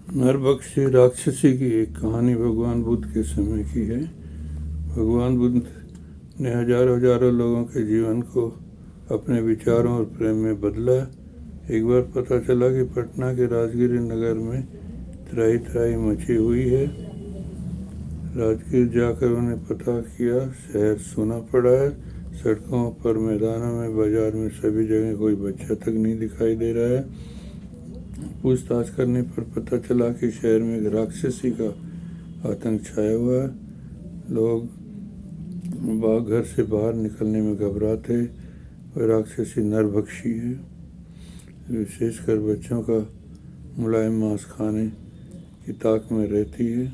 नरभक्षी राक्षसी की एक कहानी भगवान बुद्ध के समय की है। भगवान बुद्ध ने हजारों हजारों लोगों के जीवन को अपने विचारों और प्रेम में बदला। एक बार पता चला कि पटना के राजगिरी नगर में त्राही त्राही मची हुई है। राजगीर जाकर उन्हें पता किया, शहर सूना पड़ा है। सड़कों पर, मैदानों में, बाजार में, सभी जगह कोई बच्चा तक नहीं दिखाई दे रहा है। पूछताछ करने पर पता चला कि शहर में एक राक्षसी का आतंक छाया हुआ है। लोग घर से बाहर निकलने में घबराते। वह राक्षसी नरभक्षी है, विशेषकर बच्चों का मुलायम मांस खाने की ताक में रहती है।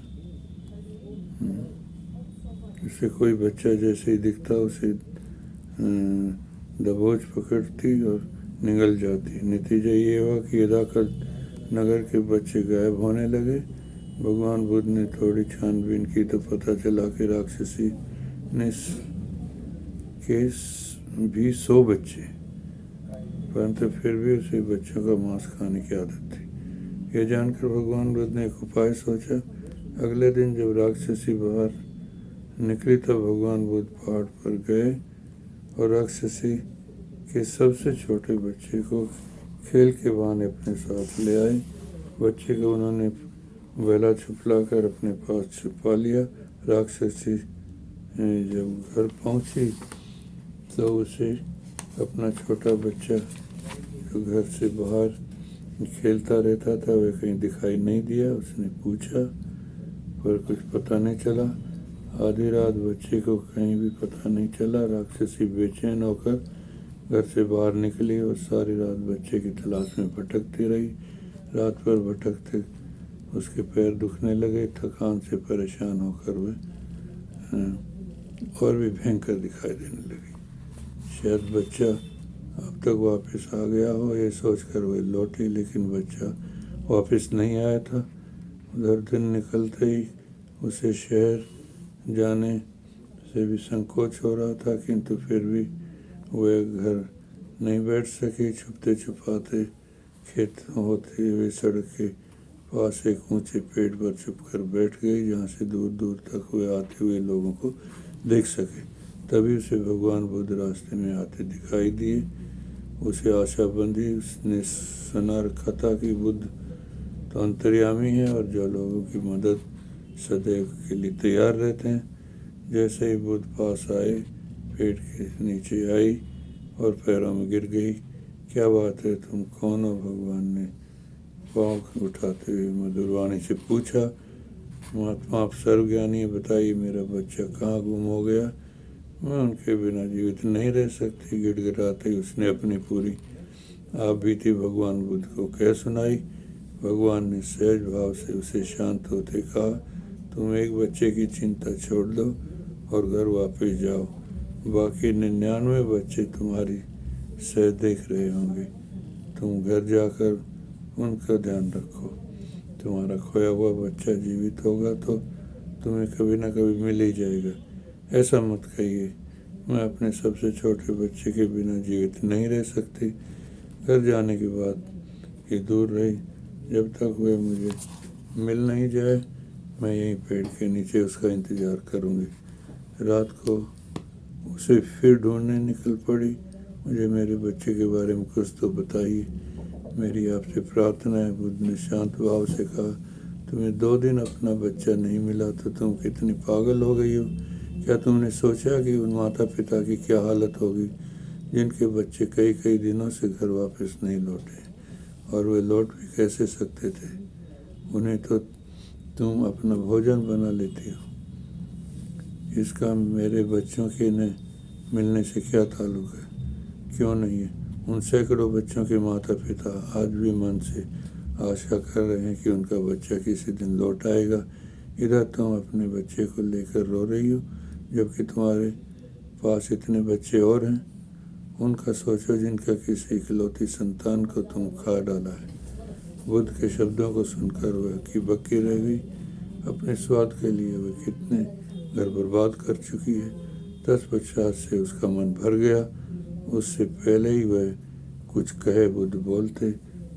इससे कोई बच्चा जैसे ही दिखता उसे दबोच पकड़ती और निगल जाती। नतीजा ये हुआ कि यदाकथ नगर के बच्चे गायब होने लगे। भगवान बुद्ध ने थोड़ी छानबीन की तो पता चला कि राक्षसी ने के भी 100 बच्चे, परंतु फिर भी उसे बच्चों का मांस खाने की आदत थी। यह जानकर भगवान बुद्ध ने एक उपाय सोचा। अगले दिन जब राक्षसी बाहर निकली तब भगवान बुद्ध पहाड़ पर गए और राक्षसी के सबसे छोटे बच्चे को खेल के बहाने अपने साथ ले आए। बच्चे को उन्होंने वेला छुपलाकर अपने पास छुपा लिया। राक्षसी जब घर पहुंची तो उसे अपना छोटा बच्चा जो घर से बाहर खेलता रहता था वह कहीं दिखाई नहीं दिया। उसने पूछा पर कुछ पता नहीं चला। आधी रात बच्चे को कहीं भी पता नहीं चला। राक्षसी बेचैन होकर घर से बाहर निकली और सारी रात बच्चे की तलाश में भटकती रही। रात भर भटकते उसके पैर दुखने लगे। थकान से परेशान होकर वह और भी भयंकर दिखाई देने लगी। शायद बच्चा अब तक वापस आ गया हो, ये सोचकर वह लौटी, लेकिन बच्चा वापस नहीं आया था। उधर दिन निकलते ही उसे शहर जाने से भी संकोच हो रहा था, किंतु फिर भी वह घर नहीं बैठ सकी। छुपते छुपाते खेत होते हुए सड़क के पास एक ऊंचे पेड़ पर छुपकर बैठ गई, जहाँ से दूर दूर तक वह आते हुए लोगों को देख सके। तभी उसे भगवान बुद्ध रास्ते में आते दिखाई दिए। उसे आशा बंधी। उसने सुना रखा था कि बुद्ध तो अंतर्यामी है और जो लोगों की मदद सदैव के लिए तैयार रहते हैं। जैसे ही बुद्ध पास आए, पेड़ के नीचे आई और पैरों में गिर गई। क्या बात है, तुम कौन हो? भगवान ने पाँव उठाते हुए मधुर वाणी से पूछा। महात्मा, आप सर्वज्ञानी, बताइए मेरा बच्चा कहाँ गुम हो गया? मैं उनके बिना जीवित नहीं रह सकती। गिड़गिड़ाते ही उसने अपनी पूरी आप बीती भगवान बुद्ध को कह सुनाई। भगवान ने सहज भाव से उसे शांत होते कहा, तुम एक बच्चे की चिंता छोड़ दो और घर वापस जाओ। बाकी 99 बच्चे तुम्हारी सह देख रहे होंगे। तुम घर जाकर उनका ध्यान रखो। तुम्हारा खोया हुआ बच्चा जीवित होगा तो तुम्हें कभी ना कभी मिल ही जाएगा। ऐसा मत कहिए, मैं अपने सबसे छोटे बच्चे के बिना जीवित नहीं रह सकती। घर जाने के बाद ये दूर रही, जब तक वह मुझे मिल नहीं जाए मैं यहीं पेड़ के नीचे उसका इंतज़ार करूँगी। रात को उसे फिर ढूंढने निकल पड़ी। मुझे मेरे बच्चे के बारे में कुछ तो बताइए, मेरी आपसे प्रार्थना है। बुद्ध ने शांत भाव से कहा, तुम्हें 2 दिन अपना बच्चा नहीं मिला तो तुम कितनी पागल हो गई हो? क्या तुमने सोचा कि उन माता पिता की क्या हालत होगी जिनके बच्चे कई कई दिनों से घर वापस नहीं लौटे? और वे लौट भी कैसे सकते थे? उन्हें तो तुम अपना भोजन बना लेती हो। इसका मेरे बच्चों के ने मिलने से क्या ताल्लुक़ है? क्यों नहीं है? उन सैकड़ों बच्चों के माता पिता आज भी मन से आशा कर रहे हैं कि उनका बच्चा किसी दिन लौट आएगा। इधर तुम अपने बच्चे को लेकर रो रही हो, जबकि तुम्हारे पास इतने बच्चे और हैं। उनका सोचो जिनका किसी इकलौती संतान को तुम खा डाला है। बुद्ध के शब्दों को सुनकर वह की बक्की रह गई। अपने स्वाद के लिए वह कितने घर बर्बाद कर चुकी है। तत्पश्चात से उसका मन भर गया। उससे पहले ही वह कुछ कहे बुद्ध बोलते,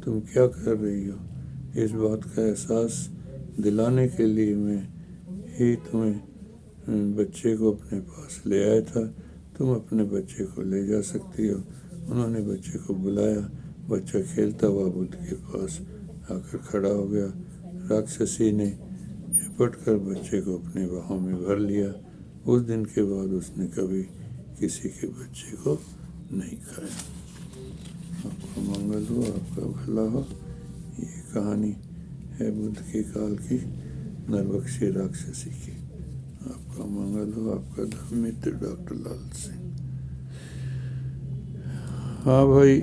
तुम क्या कर रही हो? इस बात का एहसास दिलाने के लिए मैं ही तुम्हें बच्चे को अपने पास ले आया था। तुम अपने बच्चे को ले जा सकती हो। उन्होंने बच्चे को बुलाया। बच्चा खेलता हुआ बुद्ध के पास आकर खड़ा हो गया। राक्षसी ने झपट कर बच्चे को अपने बाहों में भर लिया। उस दिन के बाद उसने कभी किसी के बच्चे को नहीं खाया। आपका मंगल हो, आपका भला हो। ये कहानी है बुद्ध के काल की नरभक्षी राक्षसी की। आपका मंगल हो। आपका धर्म मित्र डॉक्टर लाल सिंह। हाँ भाई,